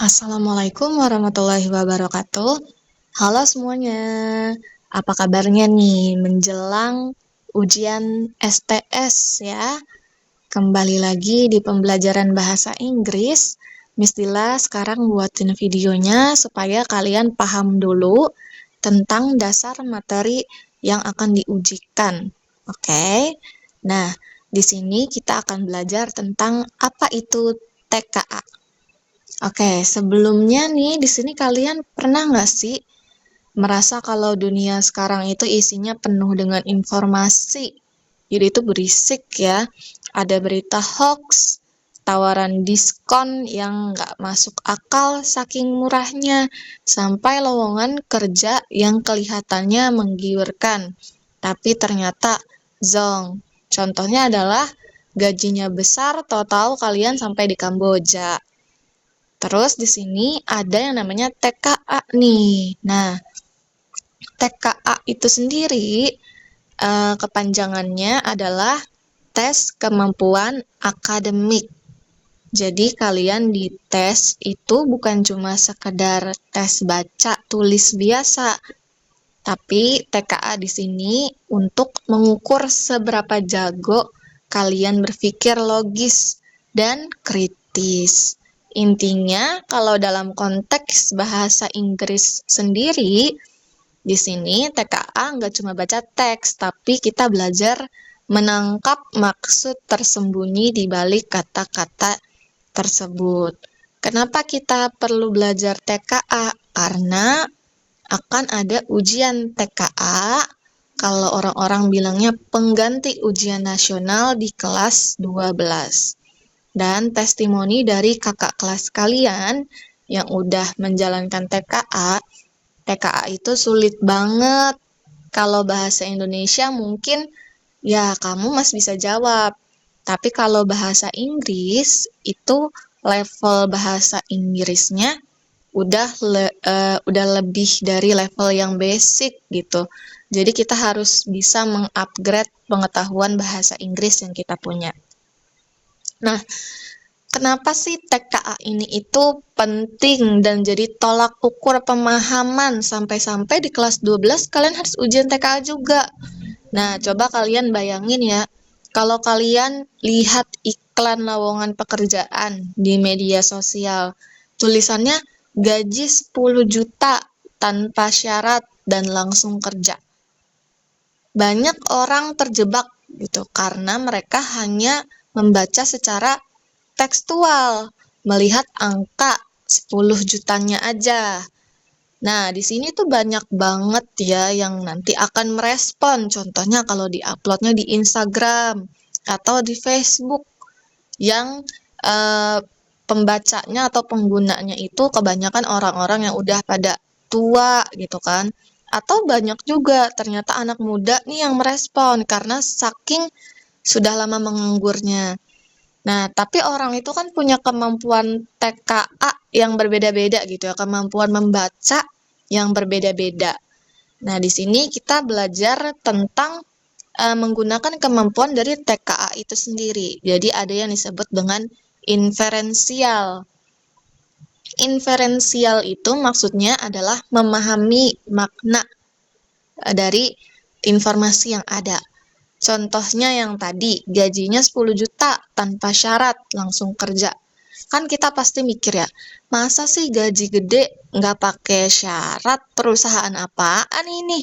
Assalamualaikum warahmatullahi wabarakatuh. Halo semuanya, apa kabarnya nih menjelang ujian STS ya? Kembali lagi di pembelajaran bahasa Inggris. Miss Dila sekarang buatin videonya supaya kalian paham dulu tentang dasar materi yang akan diujikan. Oke? Nah, di sini kita akan belajar tentang apa itu TKA. Oke, sebelumnya nih di sini kalian pernah nggak sih merasa kalau dunia sekarang itu isinya penuh dengan informasi? Jadi itu berisik ya. Ada berita hoax, tawaran diskon yang nggak masuk akal saking murahnya, sampai lowongan kerja yang kelihatannya menggiurkan, tapi ternyata zong. Contohnya adalah gajinya besar, tahu-tahu kalian sampai di Kamboja. Terus di sini ada yang namanya TKA nih. Nah, TKA itu sendiri kepanjangannya adalah tes kemampuan akademik. Jadi kalian dites itu bukan cuma sekedar tes baca tulis biasa, tapi TKA di sini untuk mengukur seberapa jago kalian berpikir logis dan kritis. Intinya, kalau dalam konteks bahasa Inggris sendiri, di sini TKA nggak cuma baca teks, tapi kita belajar menangkap maksud tersembunyi di balik kata-kata tersebut. Kenapa kita perlu belajar TKA? Karena akan ada ujian TKA, kalau orang-orang bilangnya pengganti ujian nasional di kelas 12. Dan testimoni dari kakak kelas kalian yang udah menjalankan TKA itu sulit banget. Kalau bahasa Indonesia mungkin ya kamu masih bisa jawab. Tapi kalau bahasa Inggris itu level bahasa Inggrisnya udah lebih dari level yang basic gitu. Jadi kita harus bisa mengupgrade pengetahuan bahasa Inggris yang kita punya. Nah, kenapa sih TKA ini itu penting dan jadi tolak ukur pemahaman sampai-sampai di kelas 12 kalian harus ujian TKA juga. Nah, coba kalian bayangin ya, kalau kalian lihat iklan lowongan pekerjaan di media sosial, tulisannya gaji 10 juta tanpa syarat dan langsung kerja. Banyak orang terjebak gitu karena mereka hanya membaca secara tekstual, melihat angka 10 jutanya aja. Nah, di sini tuh banyak banget ya yang nanti akan merespon. Contohnya kalau di-uploadnya di Instagram atau di Facebook yang pembacanya atau penggunanya itu kebanyakan orang-orang yang udah pada tua gitu kan. Atau banyak juga ternyata anak muda nih yang merespon karena saking sudah lama menganggurnya. Nah, tapi orang itu kan punya kemampuan TKA yang berbeda-beda gitu ya, kemampuan membaca yang berbeda-beda. Nah, di sini kita belajar tentang menggunakan kemampuan dari TKA itu sendiri. Jadi ada yang disebut dengan inferensial. Inferensial itu maksudnya adalah memahami makna dari informasi yang ada. Contohnya yang tadi, gajinya 10 juta tanpa syarat, langsung kerja. Kan kita pasti mikir ya, masa sih gaji gede nggak pakai syarat, perusahaan apaan ini?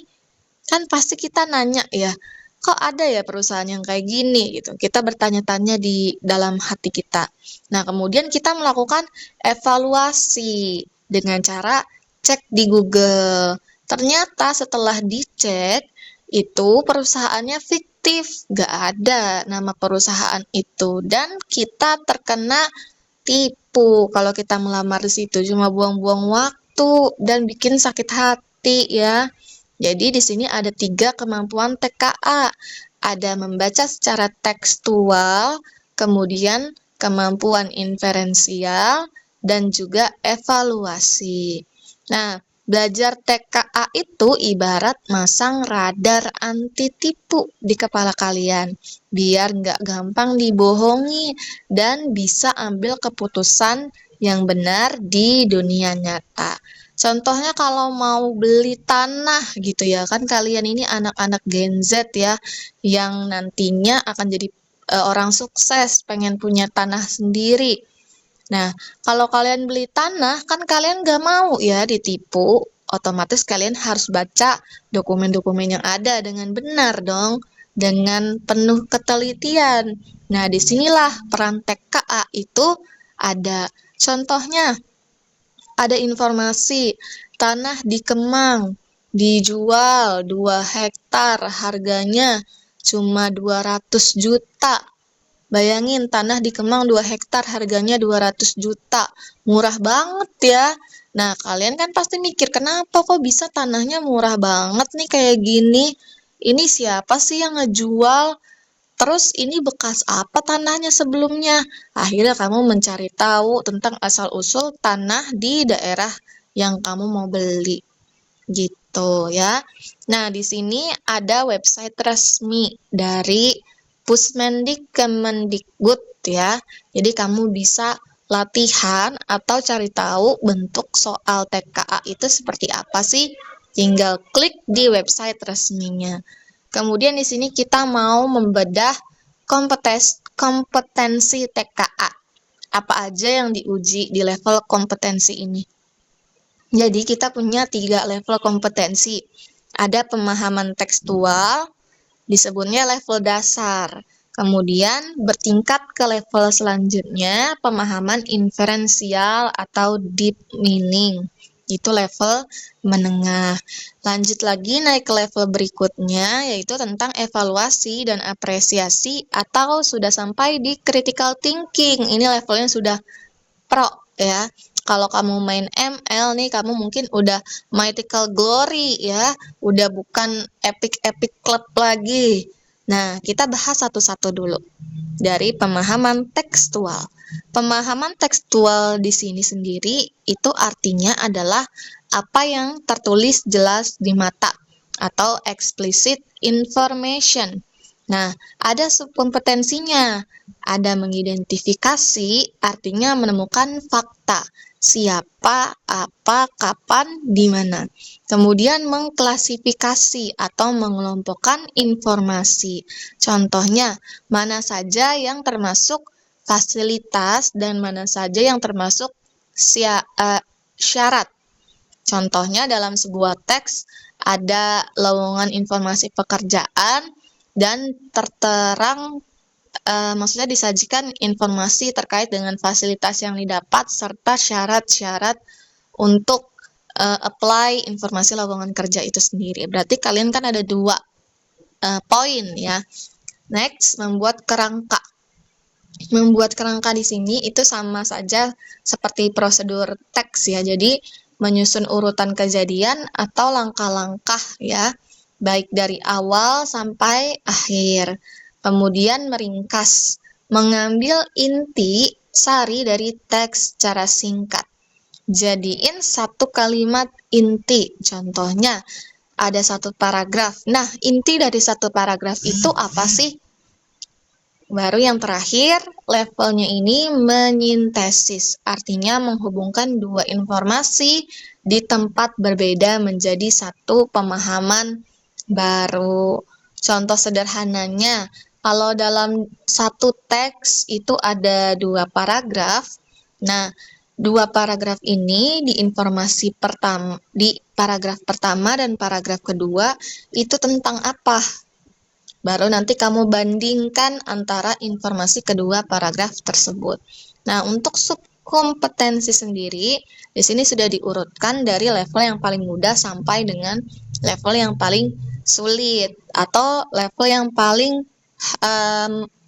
Kan pasti kita nanya ya, kok ada ya perusahaan yang kayak gini gitu. Kita bertanya-tanya di dalam hati kita. Nah, kemudian kita melakukan evaluasi dengan cara cek di Google. Ternyata setelah dicek, itu perusahaannya fiktif, nggak ada nama perusahaan itu. Dan kita terkena tipu kalau kita melamar di situ, cuma buang-buang waktu dan bikin sakit hati ya. Jadi di sini ada 3 kemampuan TKA. Ada membaca secara tekstual, kemudian kemampuan inferensial, dan juga evaluasi. Nah, belajar TKA itu ibarat masang radar anti tipu di kepala kalian, biar nggak gampang dibohongi dan bisa ambil keputusan yang benar di dunia nyata. Contohnya kalau mau beli tanah gitu ya, kan kalian ini anak-anak Gen Z ya, yang nantinya akan jadi orang sukses, pengen punya tanah sendiri. Nah, kalau kalian beli tanah, kan kalian gak mau ya ditipu, otomatis kalian harus baca dokumen-dokumen yang ada dengan benar dong, dengan penuh ketelitian. Nah, disinilah peran TKA itu ada. Contohnya, ada informasi tanah di Kemang dijual 2 hektar, harganya cuma 200 juta. Bayangin tanah di Kemang 2 hektar harganya 200 juta. Murah banget ya. Nah, kalian kan pasti mikir, kenapa kok bisa tanahnya murah banget nih kayak gini? Ini siapa sih yang ngejual? Terus ini bekas apa tanahnya sebelumnya? Akhirnya kamu mencari tahu tentang asal-usul tanah di daerah yang kamu mau beli. Gitu ya. Nah, di sini ada website resmi dari Pusmendik Kemendikbud ya. Jadi kamu bisa latihan atau cari tahu bentuk soal TKA itu seperti apa sih? Tinggal klik di website resminya. Kemudian di sini kita mau membedah kompetensi TKA. Apa aja yang diuji di level kompetensi ini? Jadi kita punya 3 level kompetensi. Ada pemahaman tekstual, disebutnya level dasar. Kemudian bertingkat ke level selanjutnya, pemahaman inferensial atau deep meaning. Itu level menengah. Lanjut lagi naik ke level berikutnya, yaitu tentang evaluasi dan apresiasi atau sudah sampai di critical thinking. Ini levelnya sudah pro ya. Kalau kamu main ML nih, kamu mungkin udah mythical glory ya, udah bukan epic club lagi. Nah, kita bahas satu-satu dulu. Dari pemahaman tekstual. Pemahaman tekstual di sini sendiri itu artinya adalah apa yang tertulis jelas di mata atau explicit information. Nah, ada subkompetensinya. Ada mengidentifikasi, artinya menemukan fakta. Siapa, apa, kapan, di mana. Kemudian mengklasifikasi atau mengelompokkan informasi. Contohnya, mana saja yang termasuk fasilitas dan mana saja yang termasuk syarat. Contohnya dalam sebuah teks ada lowongan informasi pekerjaan dan terterang maksudnya disajikan informasi terkait dengan fasilitas yang didapat serta syarat-syarat untuk apply informasi lowongan kerja itu sendiri. Berarti kalian kan ada 2 poin ya. Next, membuat kerangka. Membuat kerangka di sini itu sama saja seperti prosedur teks ya. Jadi menyusun urutan kejadian atau langkah-langkah ya, baik dari awal sampai akhir. Kemudian meringkas, mengambil inti sari dari teks secara singkat. Jadiin satu kalimat inti. Contohnya, ada 1 paragraf. Nah, inti dari 1 paragraf itu apa sih? Baru yang terakhir, levelnya ini menyintesis. Artinya menghubungkan 2 informasi di tempat berbeda menjadi 1 pemahaman baru. Contoh sederhananya, kalau dalam 1 teks itu ada 2 paragraf. Nah, 2 paragraf ini di informasi pertama, di paragraf pertama dan paragraf kedua itu tentang apa? Baru nanti kamu bandingkan antara informasi kedua paragraf tersebut. Nah, untuk subkompetensi sendiri, di sini sudah diurutkan dari level yang paling mudah sampai dengan level yang paling sulit atau level yang paling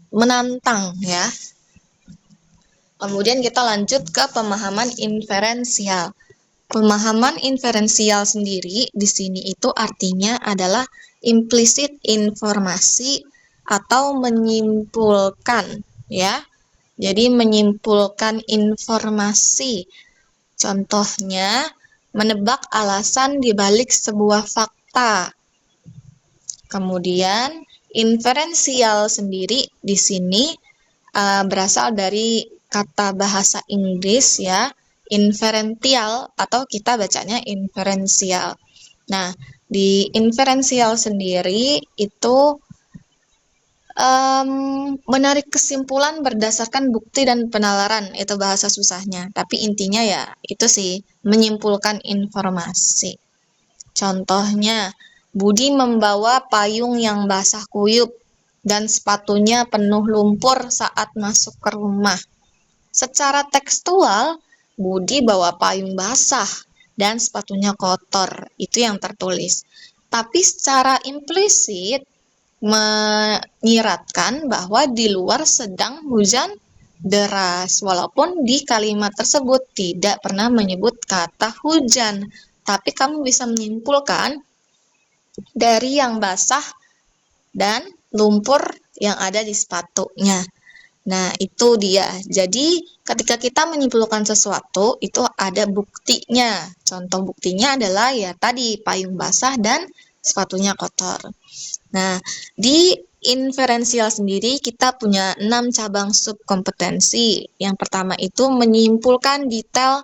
menantang ya. Kemudian kita lanjut ke pemahaman inferensial. Pemahaman inferensial sendiri di sini itu artinya adalah implisit informasi atau menyimpulkan ya. Jadi menyimpulkan informasi. Contohnya menebak alasan di balik sebuah fakta. Kemudian inferensial sendiri di sini berasal dari kata bahasa Inggris ya, inferential atau kita bacanya inferensial. Nah, di inferensial sendiri itu menarik kesimpulan berdasarkan bukti dan penalaran, itu bahasa susahnya. Tapi intinya ya itu sih, menyimpulkan informasi. Contohnya, Budi membawa payung yang basah kuyup dan sepatunya penuh lumpur saat masuk ke rumah. Secara tekstual, Budi bawa payung basah dan sepatunya kotor. Itu yang tertulis. Tapi secara implisit menyiratkan bahwa di luar sedang hujan deras, walaupun di kalimat tersebut tidak pernah menyebut kata hujan, tapi kamu bisa menyimpulkan dari yang basah dan lumpur yang ada di sepatunya. Nah, itu dia. Jadi, ketika kita menyimpulkan sesuatu, itu ada buktinya. Contoh buktinya adalah ya tadi, payung basah dan sepatunya kotor. Nah, di inferensial sendiri kita punya 6 cabang subkompetensi. Yang pertama itu menyimpulkan detail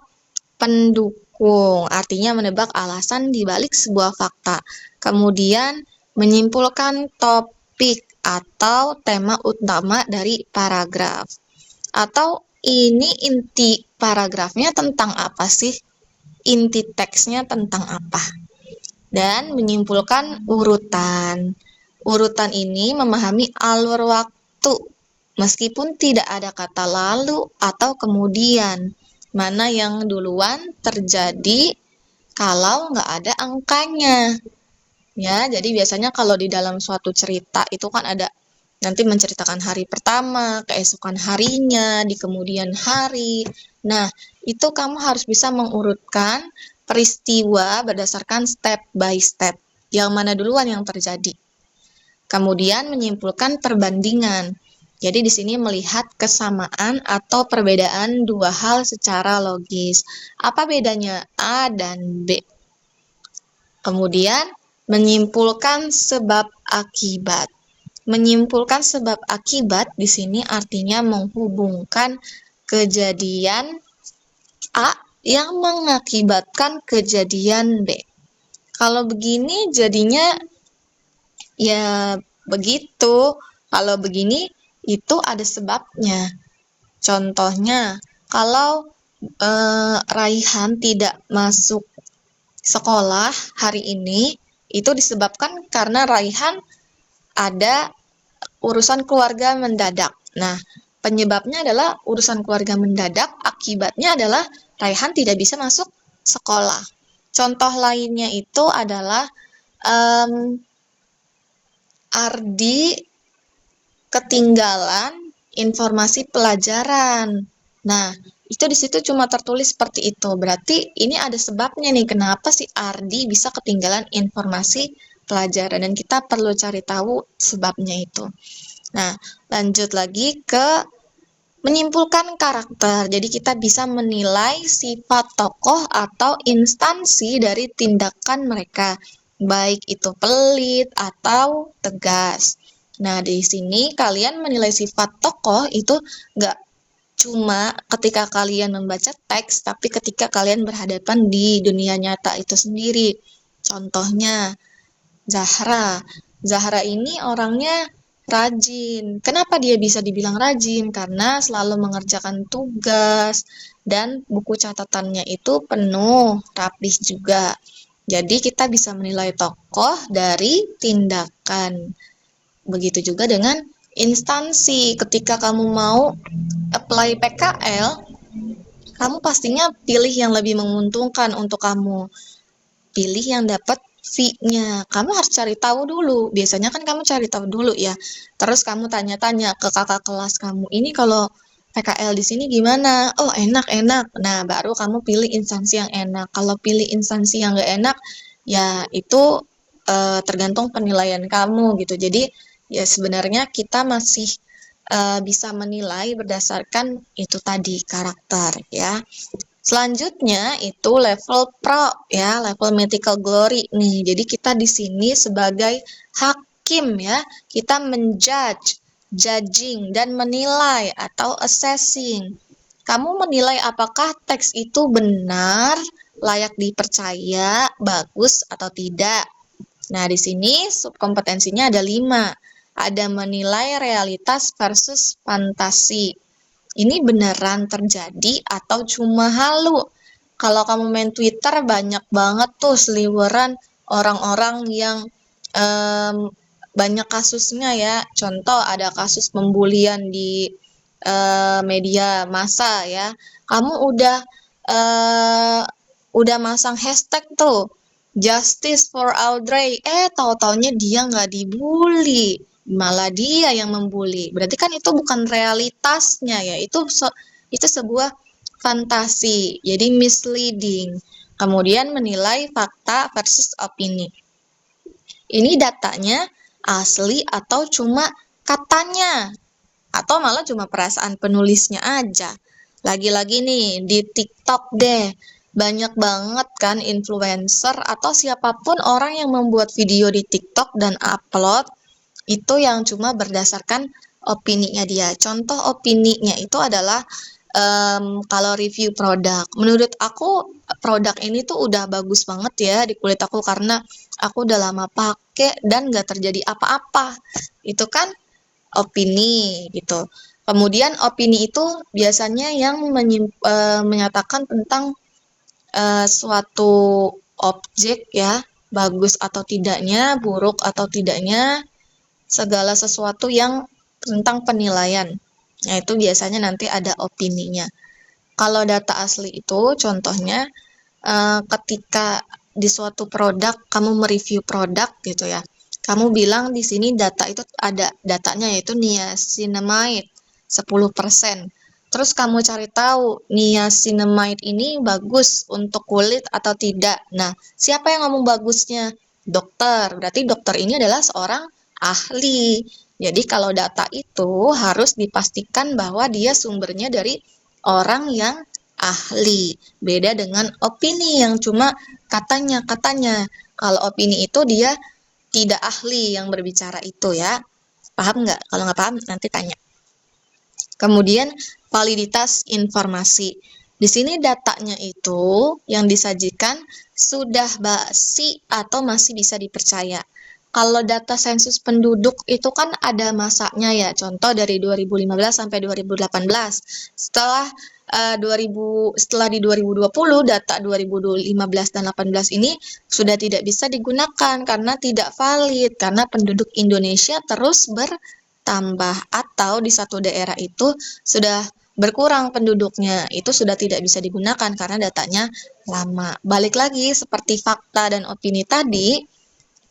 pendukung, artinya menebak alasan di balik sebuah fakta. Kemudian menyimpulkan topik atau tema utama dari paragraf. Atau ini inti paragrafnya tentang apa sih? Inti teksnya tentang apa? Dan menyimpulkan urutan. Urutan ini memahami alur waktu, meskipun tidak ada kata lalu atau kemudian, mana yang duluan terjadi kalau nggak ada angkanya. Ya, jadi biasanya kalau di dalam suatu cerita itu kan ada nanti menceritakan hari pertama, keesokan harinya, di kemudian hari. Nah, itu kamu harus bisa mengurutkan peristiwa berdasarkan step by step. Yang mana duluan yang terjadi. Kemudian menyimpulkan perbandingan. Jadi di sini melihat kesamaan atau perbedaan dua hal secara logis. Apa bedanya A dan B? Kemudian menyimpulkan sebab akibat. Menyimpulkan sebab akibat di sini artinya menghubungkan kejadian A yang mengakibatkan kejadian B. Kalau begini jadinya ya begitu. Kalau begini itu ada sebabnya. Contohnya, kalau Raihan tidak masuk sekolah hari ini, itu disebabkan karena Raihan ada urusan keluarga mendadak. Nah, penyebabnya adalah urusan keluarga mendadak, akibatnya adalah Raihan tidak bisa masuk sekolah. Contoh lainnya itu adalah Ardi ketinggalan informasi pelajaran. Nah, itu di situ cuma tertulis seperti itu. Berarti ini ada sebabnya nih kenapa si Ardi bisa ketinggalan informasi pelajaran dan kita perlu cari tahu sebabnya itu. Nah, lanjut lagi ke menyimpulkan karakter. Jadi kita bisa menilai sifat tokoh atau instansi dari tindakan mereka, baik itu pelit atau tegas. Nah, di sini kalian menilai sifat tokoh itu nggak cuma ketika kalian membaca teks, tapi ketika kalian berhadapan di dunia nyata itu sendiri. Contohnya, Zahra. Zahra ini orangnya rajin. Kenapa dia bisa dibilang rajin? Karena selalu mengerjakan tugas dan buku catatannya itu penuh, rapih juga. Jadi kita bisa menilai tokoh dari tindakan. Begitu juga dengan instansi. Ketika kamu mau apply PKL, kamu pastinya pilih yang lebih menguntungkan untuk kamu. Pilih yang dapat fee-nya. Kamu harus cari tahu dulu. Biasanya kan kamu cari tahu dulu ya. Terus kamu tanya-tanya ke kakak kelas kamu, ini kalau PKL di sini gimana? Oh, enak-enak. Nah, baru kamu pilih instansi yang enak. Kalau pilih instansi yang nggak enak, ya itu tergantung penilaian kamu gitu. Jadi ya sebenarnya kita masih bisa menilai berdasarkan itu tadi karakter ya. Selanjutnya itu level pro ya, level mythical glory nih. Jadi kita di sini sebagai hakim ya, kita menjudge, judging dan menilai atau assessing. Kamu menilai apakah teks itu benar, layak dipercaya, bagus atau tidak. Nah, di sini subkompetensinya ada 5. Ada menilai realitas versus fantasi. Ini beneran terjadi atau cuma halu? Kalau kamu main Twitter, banyak banget tuh seliweran orang-orang yang banyak kasusnya ya. Contoh ada kasus pembulian di media massa ya. Kamu udah masang hashtag tuh Justice for Audrey. Tahu-taunya dia nggak dibully, malah dia yang membuli. Berarti kan itu bukan realitasnya ya. Itu sebuah fantasi. Jadi misleading. Kemudian menilai fakta versus opini. Ini datanya asli atau cuma katanya, atau malah cuma perasaan penulisnya aja. Lagi-lagi nih di TikTok deh, banyak banget kan influencer atau siapapun orang yang membuat video di TikTok dan upload itu yang cuma berdasarkan opininya dia. Contoh opininya itu adalah kalau review produk. Menurut aku produk ini tuh udah bagus banget ya di kulit aku karena aku udah lama pakai dan gak terjadi apa-apa. Itu kan opini gitu. Kemudian opini itu biasanya yang menyatakan tentang suatu objek ya, bagus atau tidaknya, buruk atau tidaknya, segala sesuatu yang tentang penilaian. Nah, itu biasanya nanti ada opininya. Kalau data asli itu contohnya ketika di suatu produk kamu mereview produk gitu ya. Kamu bilang di sini data itu ada datanya yaitu niacinamide 10%. Terus kamu cari tahu niacinamide ini bagus untuk kulit atau tidak. Nah, siapa yang ngomong bagusnya? Dokter. Berarti dokter ini adalah seorang ahli. Jadi kalau data itu harus dipastikan bahwa dia sumbernya dari orang yang ahli. Beda dengan opini yang cuma katanya. Kalau opini itu dia tidak ahli yang berbicara itu ya. Paham nggak? Kalau nggak paham nanti tanya. Kemudian validitas informasi. Di sini datanya itu yang disajikan sudah basi atau masih bisa dipercaya. Kalau data sensus penduduk itu kan ada masanya ya, contoh dari 2015 sampai 2018. Setelah di 2020 data 2015 dan 18 ini sudah tidak bisa digunakan karena tidak valid karena penduduk Indonesia terus bertambah atau di satu daerah itu sudah berkurang penduduknya, itu sudah tidak bisa digunakan karena datanya lama. Balik lagi seperti fakta dan opini tadi,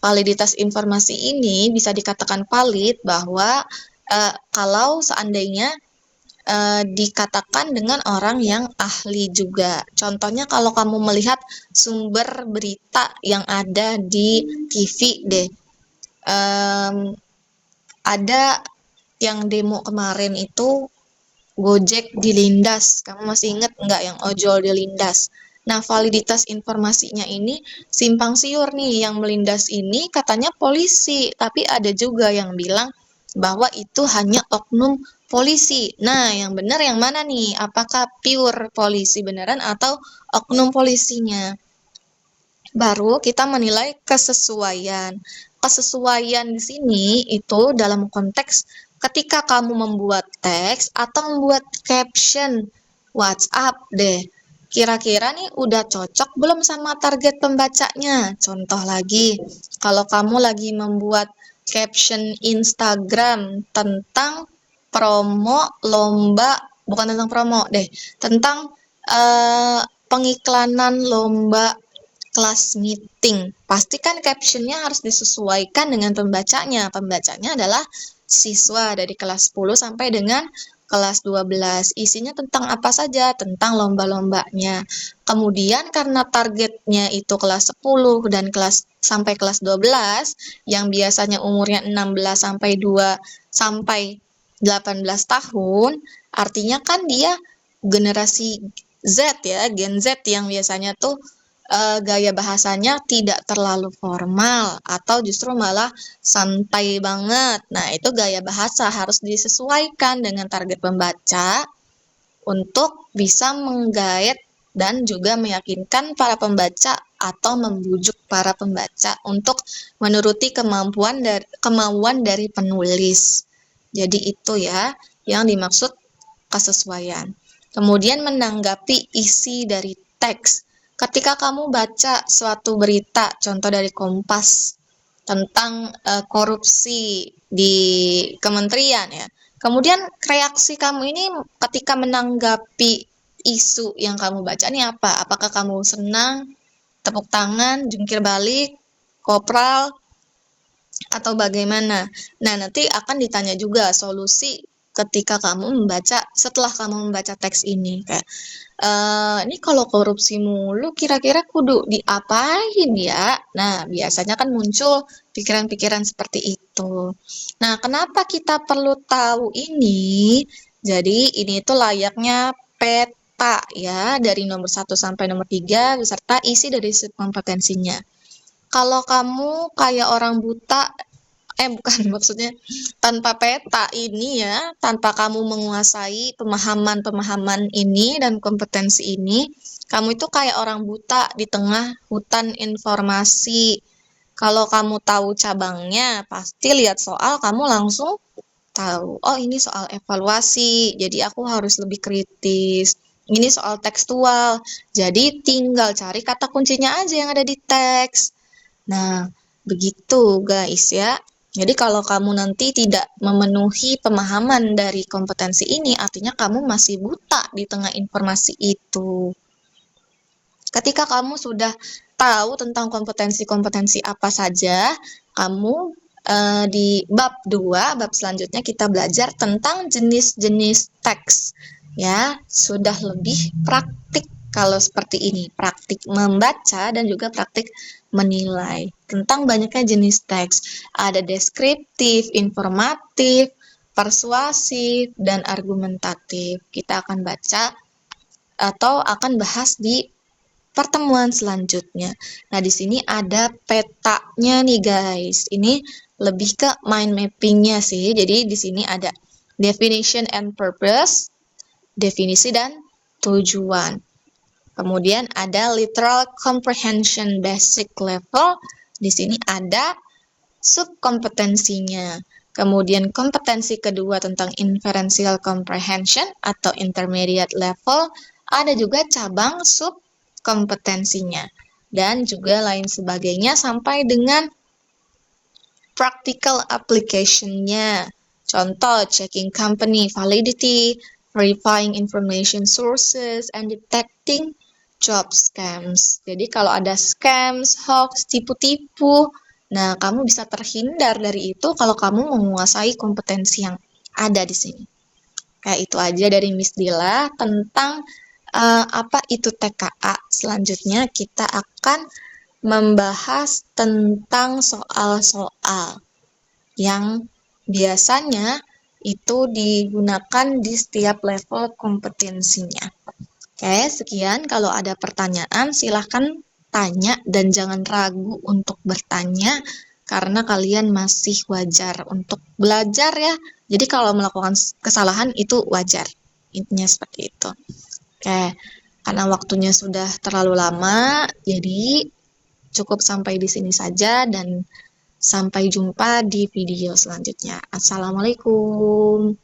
validitas informasi ini bisa dikatakan valid bahwa kalau seandainya dikatakan dengan orang yang ahli juga. Contohnya kalau kamu melihat sumber berita yang ada di TV deh, ada yang demo kemarin itu Gojek dilindas. Kamu masih ingat nggak yang ojol dilindas? Nah, validitas informasinya ini simpang siur nih. Yang melindas ini katanya polisi, tapi ada juga yang bilang bahwa itu hanya oknum polisi. Nah, yang benar yang mana nih? Apakah pure polisi beneran atau oknum polisinya? Baru kita menilai kesesuaian. Kesesuaian di sini itu dalam konteks ketika kamu membuat teks atau membuat caption WhatsApp deh. Kira-kira nih udah cocok belum sama target pembacanya? Contoh lagi, kalau kamu lagi membuat caption Instagram tentang promo lomba, bukan tentang promo deh, tentang pengiklanan lomba kelas meeting. Pastikan captionnya harus disesuaikan dengan pembacanya. Pembacanya adalah siswa dari kelas 10 sampai dengan kelas 12. Isinya tentang apa saja? Tentang lomba-lombanya. Kemudian karena targetnya itu kelas 10 dan sampai kelas 12 yang biasanya umurnya 16 sampai 18 tahun, artinya kan dia generasi Z ya, Gen Z yang biasanya tuh gaya bahasanya tidak terlalu formal atau justru malah santai banget. Nah, itu gaya bahasa harus disesuaikan dengan target pembaca untuk bisa menggait dan juga meyakinkan para pembaca atau membujuk para pembaca untuk menuruti kemauan dari penulis. Jadi itu ya yang dimaksud kesesuaian. Kemudian menanggapi isi dari teks. Ketika kamu baca suatu berita, contoh dari Kompas, tentang korupsi di kementerian ya. Kemudian reaksi kamu ini ketika menanggapi isu yang kamu baca ini apa? Apakah kamu senang, tepuk tangan, jungkir balik, kopral, atau bagaimana? Nah, nanti akan ditanya juga solusi ketika setelah kamu membaca teks ini. Kayak, ini kalau korupsi mulu kira-kira kudu diapain ya? Nah, biasanya kan muncul pikiran-pikiran seperti itu. Nah, kenapa kita perlu tahu ini? Jadi, ini itu layaknya peta ya, dari nomor 1 sampai nomor 3 beserta isi dari kompetensinya. Kalau kamu kayak orang buta, bukan, maksudnya tanpa peta ini ya, tanpa kamu menguasai pemahaman-pemahaman ini dan kompetensi ini, kamu itu kayak orang buta di tengah hutan informasi. Kalau kamu tahu cabangnya, pasti lihat soal kamu langsung tahu, oh ini soal evaluasi, jadi aku harus lebih kritis. Ini soal tekstual, jadi tinggal cari kata kuncinya aja yang ada di teks. Nah, begitu guys ya. Jadi kalau kamu nanti tidak memenuhi pemahaman dari kompetensi ini, artinya kamu masih buta di tengah informasi itu. Ketika kamu sudah tahu tentang kompetensi-kompetensi apa saja, kamu di bab 2, bab selanjutnya kita belajar tentang jenis-jenis teks. Ya, sudah lebih praktik kalau seperti ini, praktik membaca dan juga praktik menilai tentang banyaknya jenis teks. Ada deskriptif, informatif, persuasif, dan argumentatif. Kita akan baca atau akan bahas di pertemuan selanjutnya. Nah, di sini ada petanya nih guys. Ini lebih ke mind mappingnya sih. Jadi di sini ada definition and purpose, definisi dan tujuan. Kemudian ada literal comprehension basic level. Di sini ada subkompetensinya. Kemudian kompetensi kedua tentang inferential comprehension atau intermediate level. Ada juga cabang subkompetensinya. Dan juga lain sebagainya sampai dengan practical application-nya. Contoh, checking company validity, verifying information sources, and detecting job scams. Jadi kalau ada scams, hoax, tipu-tipu, nah kamu bisa terhindar dari itu kalau kamu menguasai kompetensi yang ada di sini. Kayak itu aja dari Miss Dila tentang apa itu TKA. Selanjutnya kita akan membahas tentang soal-soal yang biasanya itu digunakan di setiap level kompetensinya. Oke, sekian. Kalau ada pertanyaan, silahkan tanya dan jangan ragu untuk bertanya karena kalian masih wajar untuk belajar ya. Jadi kalau melakukan kesalahan itu wajar. Intinya seperti itu. Oke, karena waktunya sudah terlalu lama, jadi cukup sampai di sini saja dan sampai jumpa di video selanjutnya. Assalamualaikum.